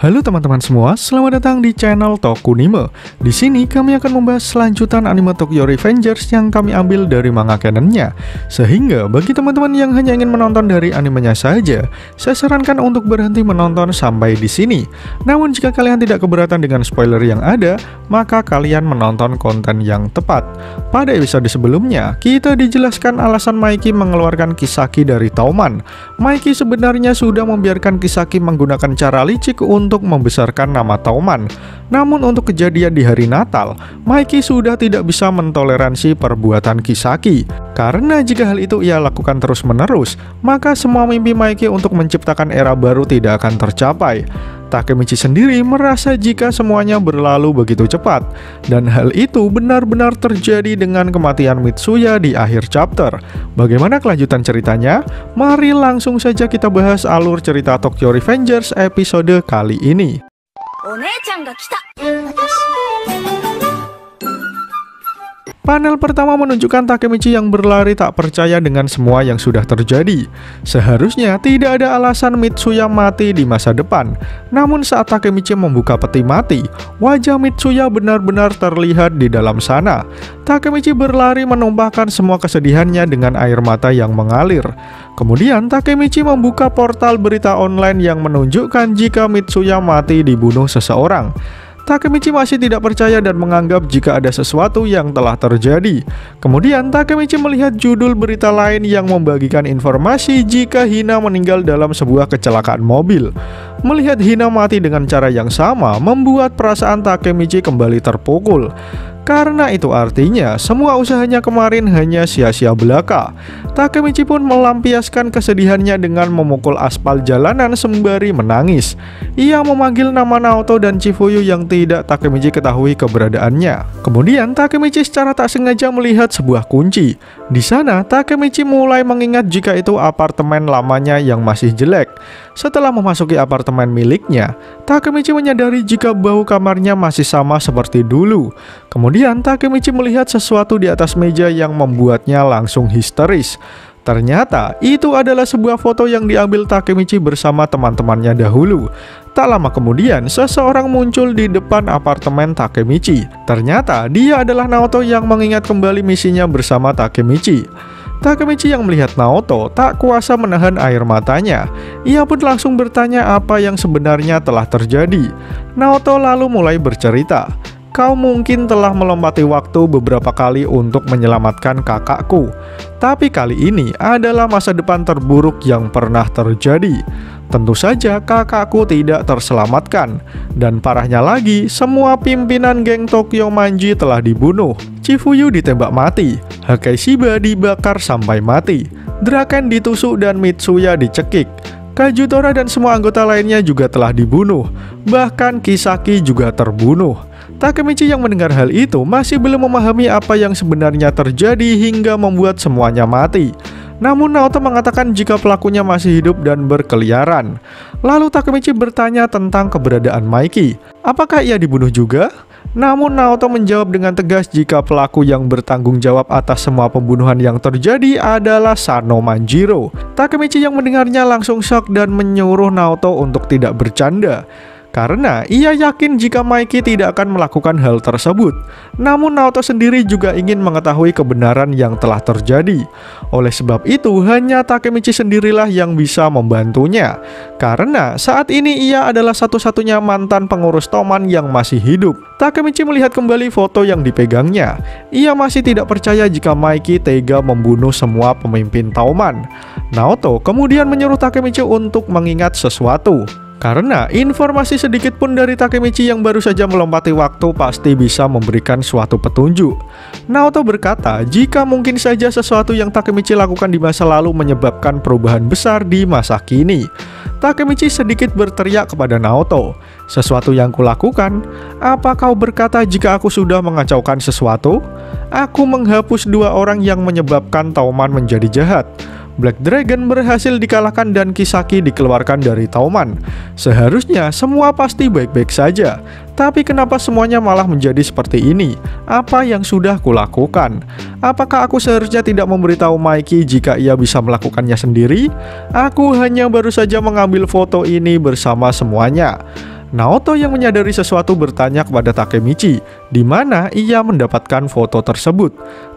Halo teman-teman semua, selamat datang di channel Tokunime. Di sini kami akan membahas selanjutan anime Tokyo Revengers yang kami ambil dari manga canonnya. Sehingga bagi teman-teman yang hanya ingin menonton dari animenya saja, saya sarankan untuk berhenti menonton sampai di sini. Namun jika kalian tidak keberatan dengan spoiler yang ada, maka kalian menonton konten yang tepat. Pada episode sebelumnya, kita dijelaskan alasan Maiki mengeluarkan Kisaki dari Tauman. Maiki sebenarnya sudah membiarkan Kisaki menggunakan cara licik untuk membesarkan nama Tauman. Namun untuk kejadian di hari Natal, Maiki sudah tidak bisa mentoleransi perbuatan Kisaki. Karena jika hal itu ia lakukan terus-menerus, maka semua mimpi Maiki untuk menciptakan era baru tidak akan tercapai. Takemichi sendiri merasa jika semuanya berlalu begitu cepat, dan hal itu benar-benar terjadi dengan kematian Mitsuya di akhir chapter. Bagaimana kelanjutan ceritanya? Mari langsung saja kita bahas alur cerita Tokyo Revengers episode kali ini. Panel pertama menunjukkan Takemichi yang berlari tak percaya dengan semua yang sudah terjadi. Seharusnya tidak ada alasan Mitsuya mati di masa depan. Namun saat Takemichi membuka peti mati, wajah Mitsuya benar-benar terlihat di dalam sana. Takemichi berlari menumpahkan semua kesedihannya dengan air mata yang mengalir. Kemudian Takemichi membuka portal berita online yang menunjukkan jika Mitsuya mati dibunuh seseorang. Takemichi masih tidak percaya dan menganggap jika ada sesuatu yang telah terjadi. Kemudian Takemichi melihat judul berita lain yang membagikan informasi jika Hina meninggal dalam sebuah kecelakaan mobil. Melihat Hina mati dengan cara yang sama membuat perasaan Takemichi kembali terpukul. Karena itu artinya semua usahanya kemarin hanya sia-sia belaka. Takemichi pun melampiaskan kesedihannya dengan memukul aspal jalanan sembari menangis. Ia memanggil nama Naoto dan Chifuyu yang tidak Takemichi ketahui keberadaannya. Kemudian Takemichi secara tak sengaja melihat sebuah kunci. Di sana Takemichi mulai mengingat jika itu apartemen lamanya yang masih jelek. Setelah memasuki apartemen miliknya, Takemichi menyadari jika bau kamarnya masih sama seperti dulu. Kemudian Takemichi melihat sesuatu di atas meja yang membuatnya langsung histeris. Ternyata itu adalah sebuah foto yang diambil Takemichi bersama teman-temannya dahulu. Tak lama kemudian, seseorang muncul di depan apartemen Takemichi. Ternyata dia adalah Naoto yang mengingat kembali misinya bersama Takemichi. Takemichi yang melihat Naoto tak kuasa menahan air matanya. Ia pun langsung bertanya apa yang sebenarnya telah terjadi. Naoto lalu mulai bercerita. Kau mungkin telah melompati waktu beberapa kali untuk menyelamatkan kakakku. Tapi kali ini adalah masa depan terburuk yang pernah terjadi. Tentu saja kakakku tidak terselamatkan. Dan parahnya lagi, semua pimpinan geng Tokyo Manji telah dibunuh. Chifuyu ditembak mati. Hakai Shiba dibakar sampai mati. Draken ditusuk dan Mitsuya dicekik. Kajutora dan semua anggota lainnya juga telah dibunuh. Bahkan Kisaki juga terbunuh. Takemichi yang mendengar hal itu masih belum memahami apa yang sebenarnya terjadi hingga membuat semuanya mati. Namun Naoto mengatakan jika pelakunya masih hidup dan berkeliaran. Lalu Takemichi bertanya tentang keberadaan Maiki. Apakah ia dibunuh juga? Namun Naoto menjawab dengan tegas jika pelaku yang bertanggung jawab atas semua pembunuhan yang terjadi adalah Sano Manjiro. Takemichi yang mendengarnya langsung shock dan menyuruh Naoto untuk tidak bercanda. Karena ia yakin jika Maiki tidak akan melakukan hal tersebut. Namun Naoto sendiri juga ingin mengetahui kebenaran yang telah terjadi. Oleh sebab itu hanya Takemichi sendirilah yang bisa membantunya. Karena saat ini ia adalah satu-satunya mantan pengurus Tauman yang masih hidup. Takemichi melihat kembali foto yang dipegangnya. Ia masih tidak percaya jika Maiki tega membunuh semua pemimpin Tauman. Naoto kemudian menyuruh Takemichi untuk mengingat sesuatu. Karena informasi sedikit pun dari Takemichi yang baru saja melompati waktu pasti bisa memberikan suatu petunjuk. Naoto berkata jika mungkin saja sesuatu yang Takemichi lakukan di masa lalu menyebabkan perubahan besar di masa kini. Takemichi sedikit berteriak kepada Naoto. Sesuatu yang kulakukan? Apa kau berkata jika aku sudah mengacaukan sesuatu? Aku menghapus 2 orang yang menyebabkan Tauman menjadi jahat. Black Dragon berhasil dikalahkan dan Kisaki dikeluarkan dari Tauman. Seharusnya semua pasti baik-baik saja. Tapi kenapa semuanya malah menjadi seperti ini? Apa yang sudah kulakukan? Apakah aku seharusnya tidak memberitahu Maiki jika ia bisa melakukannya sendiri? Aku hanya baru saja mengambil foto ini bersama semuanya. Naoto yang menyadari sesuatu bertanya kepada Takemichi, di mana ia mendapatkan foto tersebut.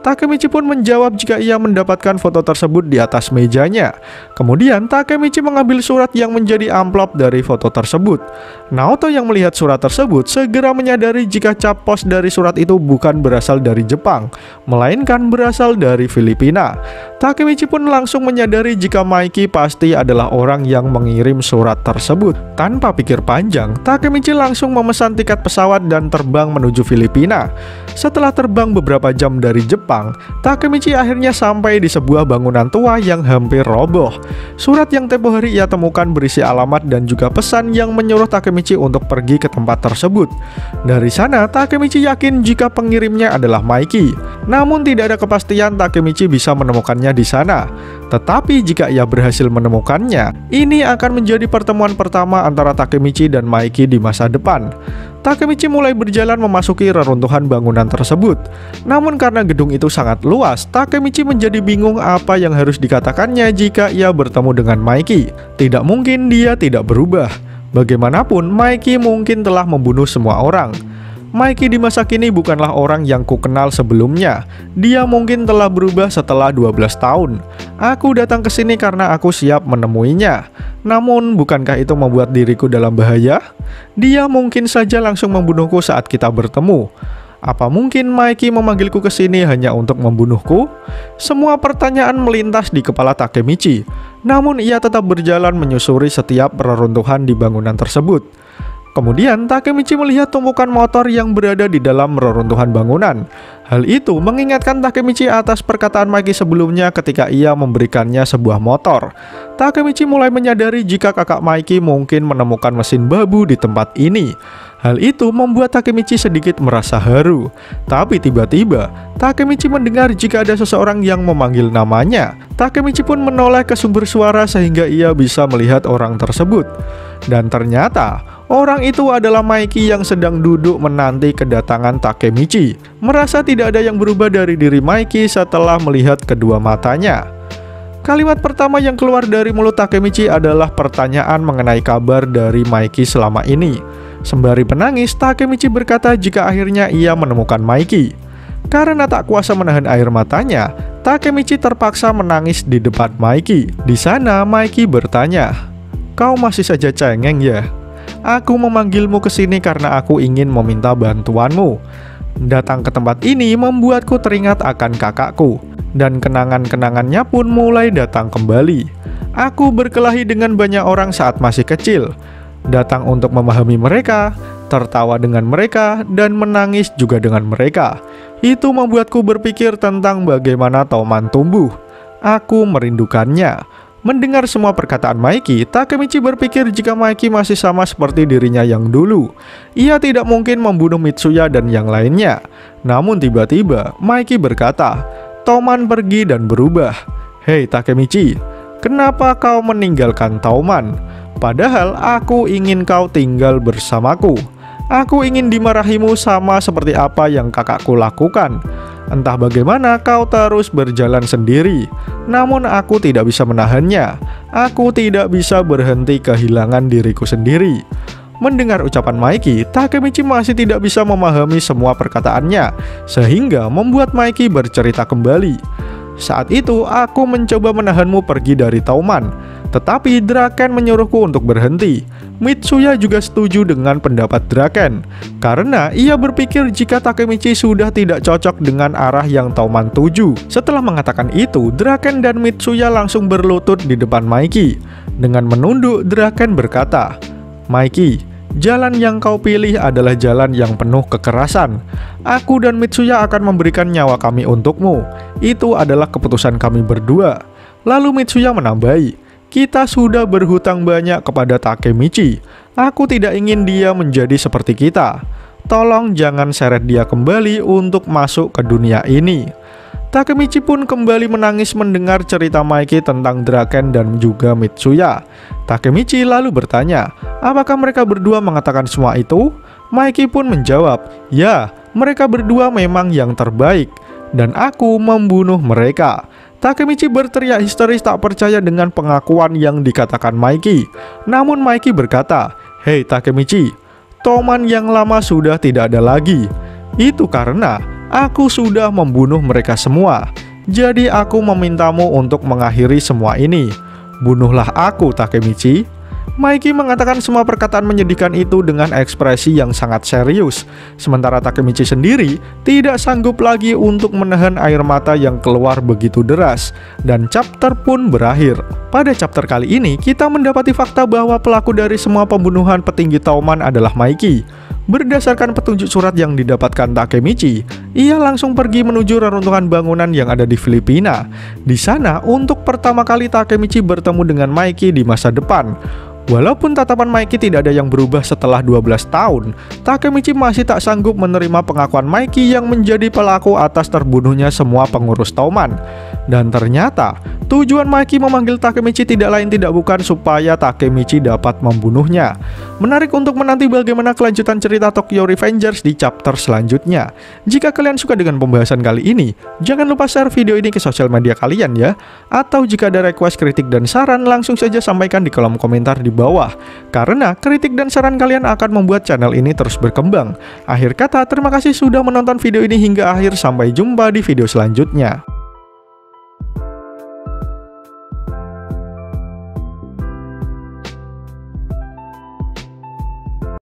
Takemichi pun menjawab jika ia mendapatkan foto tersebut di atas mejanya. Kemudian Takemichi mengambil surat yang menjadi amplop dari foto tersebut. Naoto yang melihat surat tersebut segera menyadari jika cap pos dari surat itu bukan berasal dari Jepang, melainkan berasal dari Filipina. Takemichi pun langsung menyadari jika Maiki pasti adalah orang yang mengirim surat tersebut. Tanpa pikir panjang, Takemichi langsung memesan tiket pesawat dan terbang menuju Filipina. Setelah terbang beberapa jam dari Jepang, Takemichi akhirnya sampai di sebuah bangunan tua yang hampir roboh. Surat yang tempo hari ia temukan berisi alamat dan juga pesan yang menyuruh Takemichi untuk pergi ke tempat tersebut. Dari sana, Takemichi yakin jika pengirimnya adalah Maiki. Namun tidak ada kepastian Takemichi bisa menemukannya di sana. Tetapi jika ia berhasil menemukannya, ini akan menjadi pertemuan pertama antara Takemichi dan Maiki di masa depan. Takemichi mulai berjalan memasuki reruntuhan bangunan tersebut. Namun karena gedung itu sangat luas, Takemichi menjadi bingung apa yang harus dikatakannya jika ia bertemu dengan Maiki. Tidak mungkin dia tidak berubah. Bagaimanapun, Maiki mungkin telah membunuh semua orang. Maiki di masa kini bukanlah orang yang kukenal sebelumnya. Dia mungkin telah berubah setelah 12 tahun. Aku datang ke sini karena aku siap menemuinya. Namun, bukankah itu membuat diriku dalam bahaya? Dia mungkin saja langsung membunuhku saat kita bertemu. Apa mungkin Maiki memanggilku ke sini hanya untuk membunuhku? Semua pertanyaan melintas di kepala Takemichi. Namun ia tetap berjalan menyusuri setiap reruntuhan di bangunan tersebut. Kemudian Takemichi melihat tumpukan motor yang berada di dalam reruntuhan bangunan. Hal itu mengingatkan Takemichi atas perkataan Maiki sebelumnya ketika ia memberikannya sebuah motor. Takemichi mulai menyadari jika kakak Maiki mungkin menemukan mesin babu di tempat ini. Hal itu membuat Takemichi sedikit merasa haru. Tapi tiba-tiba Takemichi mendengar jika ada seseorang yang memanggil namanya. Takemichi pun menoleh ke sumber suara sehingga ia bisa melihat orang tersebut. Dan ternyata orang itu adalah Maiki yang sedang duduk menanti kedatangan Takemichi. Merasa tidak ada yang berubah dari diri Maiki setelah melihat kedua matanya. Kalimat pertama yang keluar dari mulut Takemichi adalah pertanyaan mengenai kabar dari Maiki selama ini. Sembari menangis, Takemichi berkata jika akhirnya ia menemukan Maiki. Karena tak kuasa menahan air matanya, Takemichi terpaksa menangis di depan Maiki. Di sana Maiki bertanya, "Kau masih saja cengeng ya? Aku memanggilmu ke sini karena aku ingin meminta bantuanmu. Datang ke tempat ini membuatku teringat akan kakakku, dan kenangan-kenangannya pun mulai datang kembali. Aku berkelahi dengan banyak orang saat masih kecil, datang untuk memahami mereka, tertawa dengan mereka, dan menangis juga dengan mereka. Itu membuatku berpikir tentang bagaimana Toman tumbuh. Aku merindukannya." Mendengar semua perkataan Maiki, Takemichi berpikir jika Maiki masih sama seperti dirinya yang dulu. Ia tidak mungkin membunuh Mitsuya dan yang lainnya. Namun tiba-tiba Maiki berkata, "Toman pergi dan berubah. Hei Takemichi, kenapa kau meninggalkan Toman? Padahal aku ingin kau tinggal bersamaku. Aku ingin dimarahimu sama seperti apa yang kakakku lakukan. Entah bagaimana kau terus berjalan sendiri, namun aku tidak bisa menahannya. Aku tidak bisa berhenti kehilangan diriku sendiri." Mendengar ucapan Maiki, Takemichi masih tidak bisa memahami semua perkataannya, sehingga membuat Maiki bercerita kembali. "Saat itu aku mencoba menahanmu pergi dari Toman, tetapi Draken menyuruhku untuk berhenti. Mitsuya juga setuju dengan pendapat Draken, karena ia berpikir jika Takemichi sudah tidak cocok dengan arah yang Toman tuju." Setelah mengatakan itu, Draken dan Mitsuya langsung berlutut di depan Maiki. Dengan menunduk, Draken berkata, "Maiki, jalan yang kau pilih adalah jalan yang penuh kekerasan. Aku dan Mitsuya akan memberikan nyawa kami untukmu. Itu adalah keputusan kami berdua." Lalu Mitsuya menambahi, "Kita sudah berhutang banyak kepada Takemichi. Aku tidak ingin dia menjadi seperti kita. Tolong jangan seret dia kembali untuk masuk ke dunia ini." Takemichi pun kembali menangis mendengar cerita Maiki tentang Draken dan juga Mitsuya. Takemichi lalu bertanya, apakah mereka berdua mengatakan semua itu? Maiki pun menjawab, "Ya, mereka berdua memang yang terbaik, dan aku membunuh mereka." Takemichi berteriak histeris tak percaya dengan pengakuan yang dikatakan Maiki. Namun Maiki berkata, "Hei Takemichi, Toman yang lama sudah tidak ada lagi. Itu karena aku sudah membunuh mereka semua. Jadi aku memintamu untuk mengakhiri semua ini. Bunuhlah aku, Takemichi. Maiki mengatakan semua perkataan menyedihkan itu dengan ekspresi yang sangat serius. Sementara Takemichi sendiri tidak sanggup lagi untuk menahan air mata yang keluar begitu deras. Dan chapter pun berakhir. Pada chapter kali ini, kita mendapati fakta bahwa pelaku dari semua pembunuhan petinggi Toman adalah Maiki. Berdasarkan petunjuk surat yang didapatkan Takemichi, ia langsung pergi menuju reruntuhan bangunan yang ada di Filipina. Di sana, untuk pertama kali Takemichi bertemu dengan Maiki di masa depan. Walaupun tatapan Maiki tidak ada yang berubah setelah 12 tahun, Takemichi masih tak sanggup menerima pengakuan Maiki yang menjadi pelaku atas terbunuhnya semua pengurus Toman. Dan ternyata, tujuan Maiki memanggil Takemichi tidak lain tidak bukan supaya Takemichi dapat membunuhnya. Menarik untuk menanti bagaimana kelanjutan cerita Tokyo Revengers di chapter selanjutnya. Jika kalian suka dengan pembahasan kali ini, jangan lupa share video ini ke sosial media kalian ya. Atau jika ada request, kritik, dan saran, langsung saja sampaikan di kolom komentar di bawah. Karena kritik dan saran kalian akan membuat channel ini terus berkembang. Akhir kata, terima kasih sudah menonton video ini hingga akhir. Sampai jumpa di video selanjutnya.